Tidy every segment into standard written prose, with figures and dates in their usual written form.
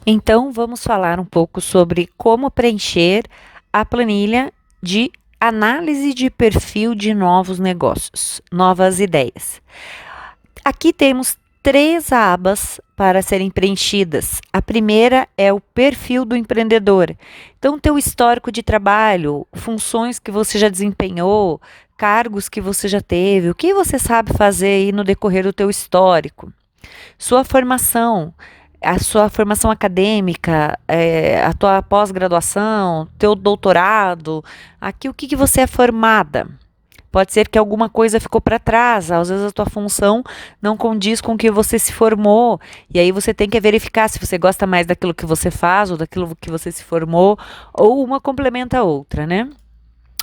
Então, vamos falar um pouco sobre como preencher a planilha de análise de perfil de novos negócios, novas ideias. Aqui temos três abas para serem preenchidas. A primeira é o perfil do empreendedor. Então, teu histórico de trabalho, funções que você já desempenhou, cargos que você já teve, o que você sabe fazer aí no decorrer do teu histórico. Sua formação, a sua formação acadêmica, a tua pós-graduação, teu doutorado, aqui o que você é formada. Pode ser que alguma coisa ficou para trás, às vezes a tua função não condiz com o que você se formou, e aí você tem que verificar se você gosta mais daquilo que você faz ou daquilo que você se formou, ou uma complementa a outra, né?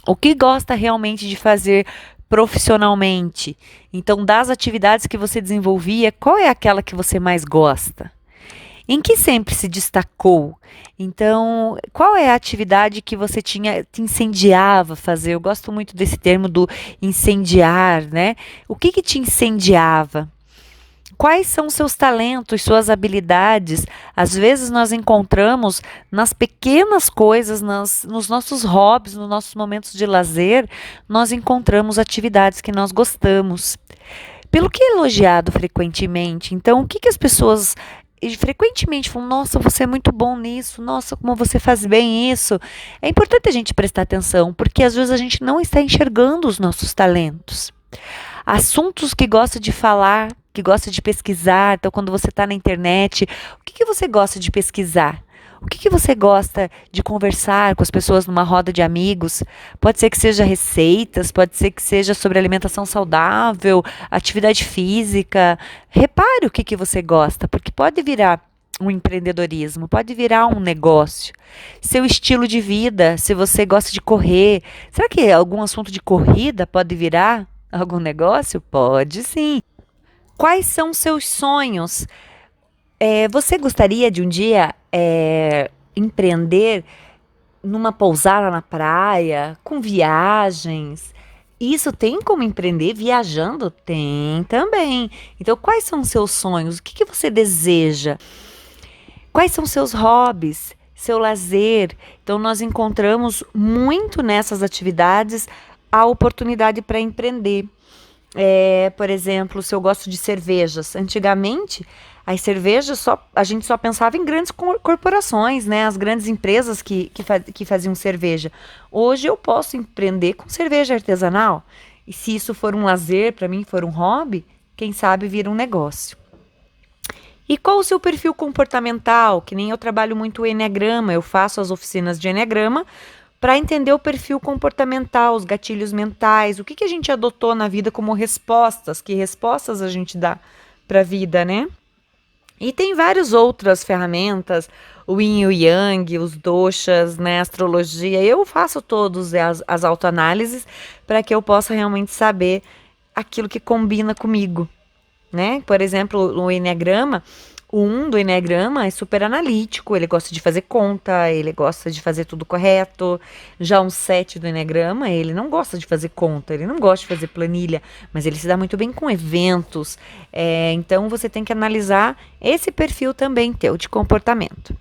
O que gosta realmente de fazer profissionalmente? Então, das atividades que você desenvolvia, qual é aquela que você mais gosta? Em que sempre se destacou? Então, qual é a atividade que você te incendiava a fazer? Eu gosto muito desse termo do incendiar, né? O que te incendiava? Quais são seus talentos, suas habilidades? Às vezes nós encontramos nas pequenas coisas, nos nossos hobbies, nos nossos momentos de lazer, nós encontramos atividades que nós gostamos. Pelo que é elogiado frequentemente, então o que as pessoas frequentemente falam, nossa, você é muito bom nisso, nossa, como você faz bem isso. É importante a gente prestar atenção, porque às vezes a gente não está enxergando os nossos talentos. Assuntos que gosta de falar, que gosta de pesquisar. Então, quando você está na internet, o que você gosta de pesquisar? O que você gosta de conversar com as pessoas numa roda de amigos? Pode ser que seja receitas, pode ser que seja sobre alimentação saudável, atividade física. Repare o que você gosta, porque pode virar um empreendedorismo, pode virar um negócio. Seu estilo de vida, se você gosta de correr, será que algum assunto de corrida pode virar algum negócio? Pode sim. Quais são seus sonhos? Você gostaria de um dia empreender numa pousada na praia, com viagens? Isso tem como empreender viajando? Tem também. Então, quais são os seus sonhos? O que você deseja? Quais são seus hobbies? Seu lazer? Então, nós encontramos muito nessas atividades a oportunidade para empreender. Por exemplo, se eu gosto de cervejas, antigamente as cervejas a gente só pensava em grandes corporações, né? As grandes empresas que faziam cerveja. Hoje eu posso empreender com cerveja artesanal. E se isso for um lazer, para mim for um hobby, quem sabe vira um negócio. E qual o seu perfil comportamental? Que nem eu trabalho muito o Enneagrama, eu faço as oficinas de Enneagrama para entender o perfil comportamental, os gatilhos mentais, o que a gente adotou na vida como respostas, que respostas a gente dá para a vida, né? E tem várias outras ferramentas, o Yin e o Yang, os doshas, né, astrologia. Eu faço todas as autoanálises para que eu possa realmente saber aquilo que combina comigo, né? Por exemplo, no Enneagrama, o 1 do Enneagrama é super analítico, ele gosta de fazer conta, ele gosta de fazer tudo correto. Já um 7 do Enneagrama, ele não gosta de fazer conta, ele não gosta de fazer planilha, mas ele se dá muito bem com eventos. Então, você tem que analisar esse perfil também teu de comportamento.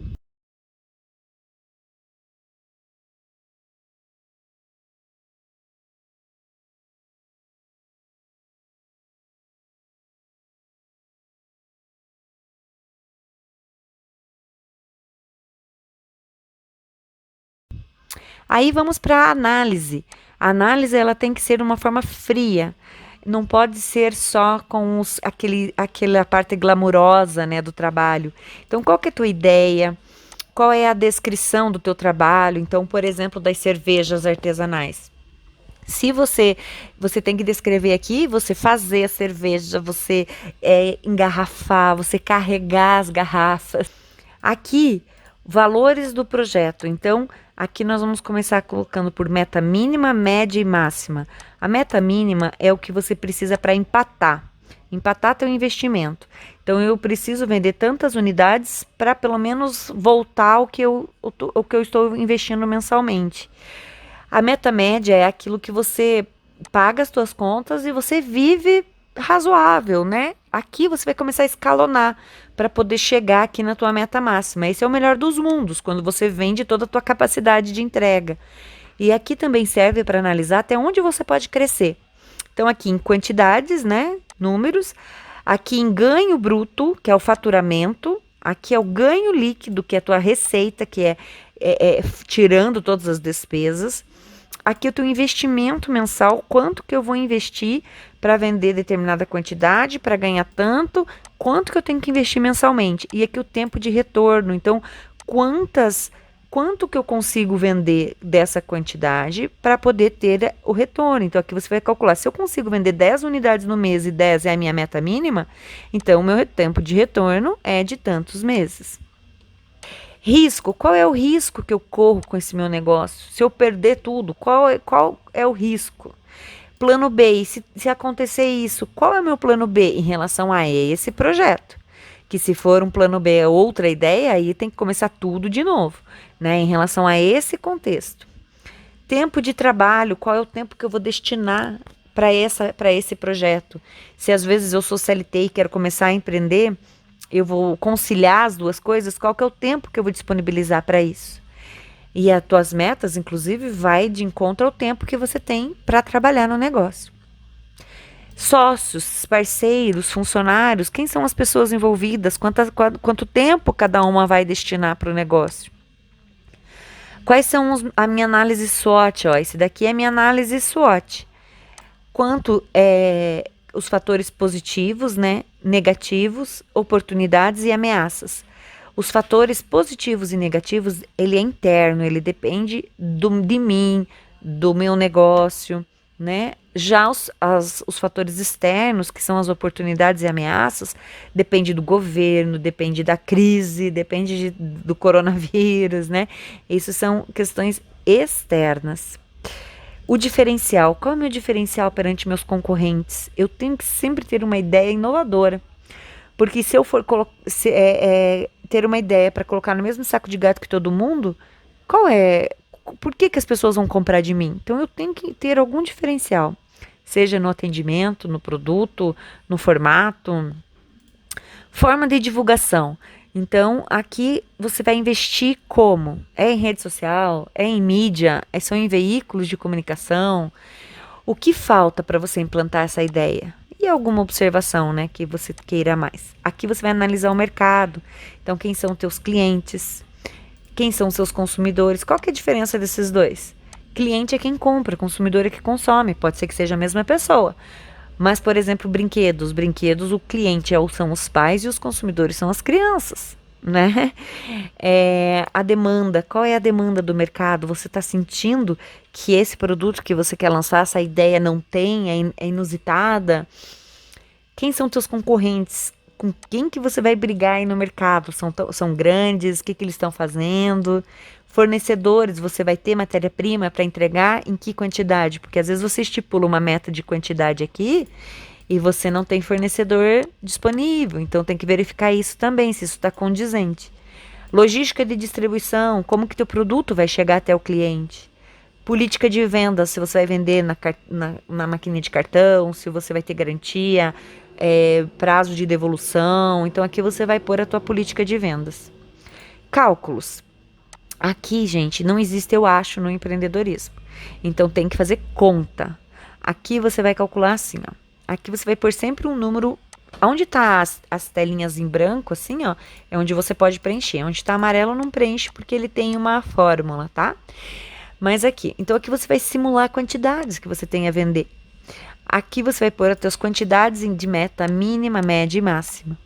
Aí vamos para a análise. A análise ela tem que ser uma forma fria. Não pode ser só com aquela parte glamurosa, né, do trabalho. Então, qual que é a tua ideia? Qual é a descrição do teu trabalho? Então, por exemplo, das cervejas artesanais. Se você tem que descrever aqui, você fazer a cerveja, você engarrafar, você carregar as garrafas. Aqui, valores do projeto. Então, aqui nós vamos começar colocando por meta mínima, média e máxima. A meta mínima é o que você precisa para empatar. Empatar teu investimento. Então, eu preciso vender tantas unidades para pelo menos voltar o que eu estou investindo mensalmente. A meta média é aquilo que você paga as suas contas e você vive razoável, né? Aqui você vai começar a escalonar para poder chegar aqui na tua meta máxima. Esse é o melhor dos mundos, quando você vende toda a tua capacidade de entrega. E aqui também serve para analisar até onde você pode crescer. Então, aqui em quantidades, né? Números. Aqui em ganho bruto, que é o faturamento. Aqui é o ganho líquido, que é a tua receita, que é tirando todas as despesas. Aqui o teu investimento mensal, quanto que eu vou investir para vender determinada quantidade, para ganhar tanto, quanto que eu tenho que investir mensalmente. E aqui o tempo de retorno. Então, quanto que eu consigo vender dessa quantidade para poder ter o retorno. Então, aqui você vai calcular, se eu consigo vender 10 unidades no mês e 10 é a minha meta mínima, então o meu tempo de retorno é de tantos meses. Risco, qual é o risco que eu corro com esse meu negócio? Se eu perder tudo, qual é o risco? Plano B, se acontecer isso, qual é o meu plano B em relação a esse projeto? Que se for um plano B, é outra ideia, aí tem que começar tudo de novo, né? Em relação a esse contexto. Tempo de trabalho, qual é o tempo que eu vou destinar para esse projeto? Se às vezes eu sou CLT e quero começar a empreender, eu vou conciliar as duas coisas, qual que é o tempo que eu vou disponibilizar para isso? E as tuas metas, inclusive, vai de encontro ao tempo que você tem para trabalhar no negócio. Sócios, parceiros, funcionários, quem são as pessoas envolvidas, quanto tempo cada uma vai destinar para o negócio. Quais são a minha análise SWOT? Ó, esse daqui é a minha análise SWOT. Quanto os fatores positivos, né, negativos, oportunidades e ameaças. Os fatores positivos e negativos, ele é interno, ele depende de mim, do meu negócio, né? Já os fatores externos, que são as oportunidades e ameaças, depende do governo, depende da crise, depende do coronavírus, né? Isso são questões externas. O diferencial, qual é o meu diferencial perante meus concorrentes? Eu tenho que sempre ter uma ideia inovadora, porque se eu for ter uma ideia para colocar no mesmo saco de gato que todo mundo, por que as pessoas vão comprar de mim? Então eu tenho que ter algum diferencial, seja no atendimento, no produto, no formato, forma de divulgação. Então, aqui você vai investir como? É em rede social? É em mídia? São em veículos de comunicação? O que falta para você implantar essa ideia? E alguma observação, né, que você queira mais. Aqui você vai analisar o mercado. Então, quem são os teus clientes? Quem são os seus consumidores? Qual que é a diferença desses dois? Cliente é quem compra, consumidor é quem consome. Pode ser que seja a mesma pessoa. Mas, por exemplo, brinquedos, o cliente são os pais e os consumidores são as crianças, né? A demanda, qual é a demanda do mercado? Você está sentindo que esse produto que você quer lançar, essa ideia não tem, é inusitada? Quem são teus concorrentes? Com quem que você vai brigar aí no mercado? São grandes? O que eles estão fazendo? Fornecedores, você vai ter matéria-prima para entregar em que quantidade? Porque às vezes você estipula uma meta de quantidade aqui e você não tem fornecedor disponível. Então tem que verificar isso também, se isso está condizente. Logística de distribuição, como que teu produto vai chegar até o cliente? Política de venda, se você vai vender na maquininha de cartão, se você vai ter garantia, prazo de devolução. Então aqui você vai pôr a tua política de vendas. Cálculos. Aqui, gente, não existe eu acho no empreendedorismo. Então tem que fazer conta. Aqui você vai calcular assim, ó. Aqui você vai pôr sempre um número. Onde tá as telinhas em branco, assim, ó, é onde você pode preencher. Onde tá amarelo não preenche porque ele tem uma fórmula, tá? Mas aqui, então aqui você vai simular quantidades que você tem a vender. Aqui você vai pôr as suas quantidades de meta mínima, média e máxima.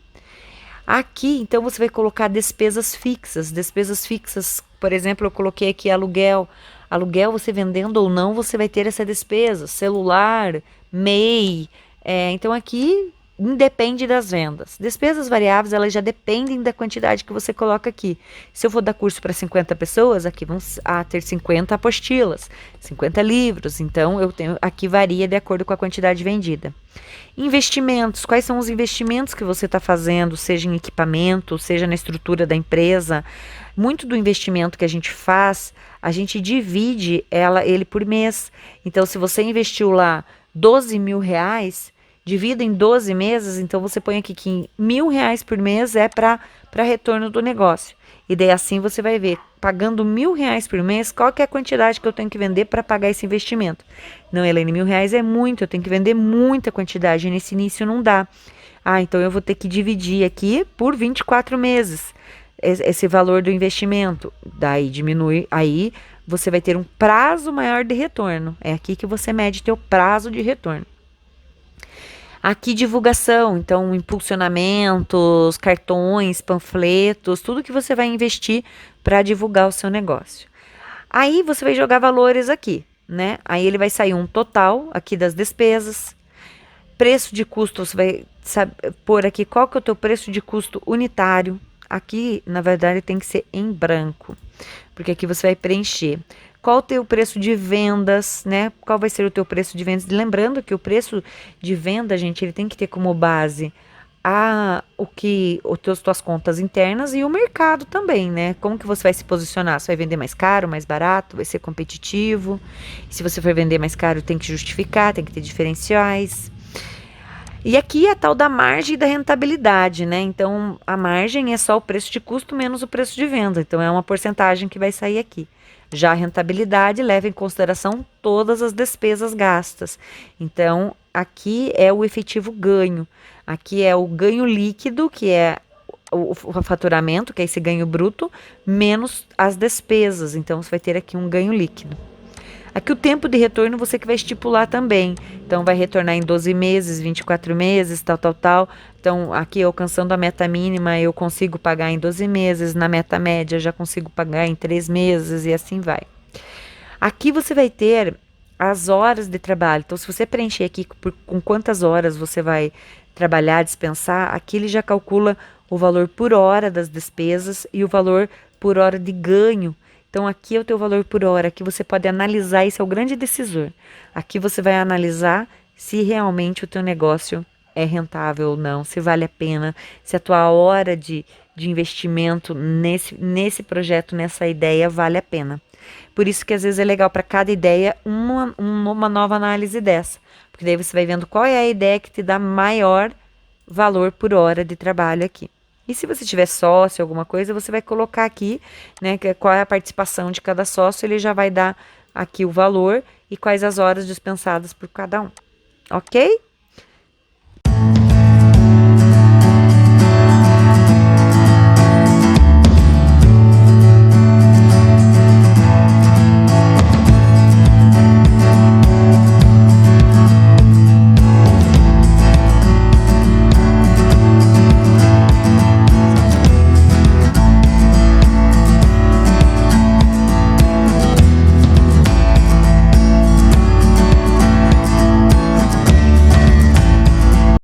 Aqui, então, você vai colocar despesas fixas. Despesas fixas, por exemplo, eu coloquei aqui aluguel. Aluguel, você vendendo ou não, você vai ter essa despesa. Celular, MEI. Então, aqui independe das vendas. Despesas variáveis, elas já dependem da quantidade que você coloca aqui. Se eu for dar curso para 50 pessoas, aqui vão ter 50 apostilas, 50 livros. Então, aqui varia de acordo com a quantidade vendida. Investimentos, quais são os investimentos que você está fazendo, seja em equipamento, seja na estrutura da empresa. Muito do investimento que a gente faz, a gente divide ele por mês. Então, se você investiu lá R$ 12.000, Divida em 12 meses, então você põe aqui que R$ 1.000 por mês é para retorno do negócio. E daí assim você vai ver, pagando R$ 1.000 por mês, qual que é a quantidade que eu tenho que vender para pagar esse investimento. Não, Elaine, R$ 1.000 é muito, eu tenho que vender muita quantidade, nesse início não dá. Ah, então eu vou ter que dividir aqui por 24 meses esse valor do investimento. Daí diminui, aí você vai ter um prazo maior de retorno. É aqui que você mede teu prazo de retorno. Aqui divulgação, então impulsionamentos, cartões, panfletos, tudo que você vai investir para divulgar o seu negócio. Aí você vai jogar valores aqui, né? Aí ele vai sair um total aqui das despesas. Preço de custo, você vai pôr aqui qual que é o teu preço de custo unitário. Aqui, na verdade, tem que ser em branco, porque aqui você vai preencher. Qual o teu preço de vendas, né? Qual vai ser o teu preço de vendas? Lembrando que o preço de venda, gente, ele tem que ter como base as tuas contas internas e o mercado também, né? Como que você vai se posicionar? Você vai vender mais caro, mais barato? Vai ser competitivo? Se você for vender mais caro, tem que justificar, tem que ter diferenciais. E aqui é a tal da margem e da rentabilidade, né? Então, a margem é só o preço de custo menos o preço de venda. Então, é uma porcentagem que vai sair aqui. Já a rentabilidade leva em consideração todas as despesas gastas. Então, aqui é o efetivo ganho. Aqui é o ganho líquido, que é o faturamento, que é esse ganho bruto, menos as despesas. Então, você vai ter aqui um ganho líquido. Aqui o tempo de retorno você que vai estipular também. Então, vai retornar em 12 meses, 24 meses, tal, tal, tal. Então, aqui alcançando a meta mínima, eu consigo pagar em 12 meses. Na meta média, já consigo pagar em 3 meses e assim vai. Aqui você vai ter as horas de trabalho. Então, se você preencher aqui com quantas horas você vai trabalhar, dispensar, aqui ele já calcula o valor por hora das despesas e o valor por hora de ganho. Então, aqui é o teu valor por hora, aqui você pode analisar, esse é o grande decisor. Aqui você vai analisar se realmente o teu negócio é rentável ou não, se vale a pena, se a tua hora de investimento nesse projeto, nessa ideia, vale a pena. Por isso que às vezes é legal para cada ideia uma nova análise dessa. Porque daí você vai vendo qual é a ideia que te dá maior valor por hora de trabalho aqui. E se você tiver sócio, alguma coisa, você vai colocar aqui, né, qual é a participação de cada sócio, ele já vai dar aqui o valor e quais as horas dispensadas por cada um. Ok?